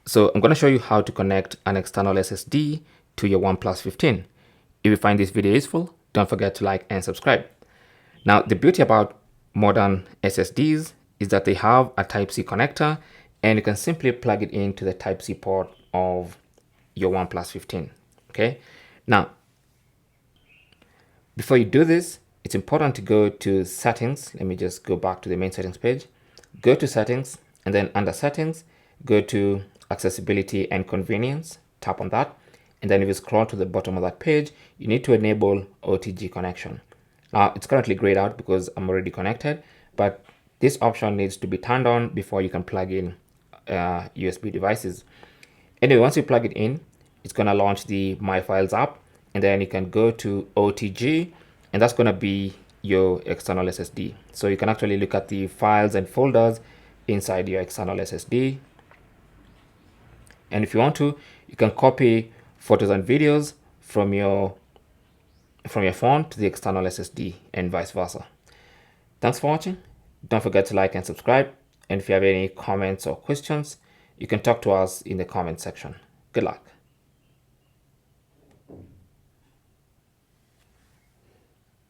So I'm going to show you how to connect an external SSD to your OnePlus 15. If you find this video useful, don't forget to like and subscribe. Now, the beauty about modern SSDs is that they have a Type-C connector, and you can simply plug it into the Type-C port of your OnePlus 15. Okay. Now, before you do this, it's important to go to settings. Let me just go back to the main settings page. Go to settings, and then under settings, go to accessibility and convenience. Tap on that. And then if you scroll to the bottom of that page, you need to enable OTG connection. Now, it's currently grayed out because I'm already connected, but this option needs to be turned on before you can plug in USB devices. Anyway, once you plug it in, it's going to launch the My Files app, and then you can go to OTG, and that's going to be your external SSD. So you can actually look at the files and folders inside your external SSD. And if you want to, you can copy photos and videos from your phone to the external SSD and vice versa. Thanks for watching. Don't forget to like and subscribe. And if you have any comments or questions, you can talk to us in the comment section. Good luck.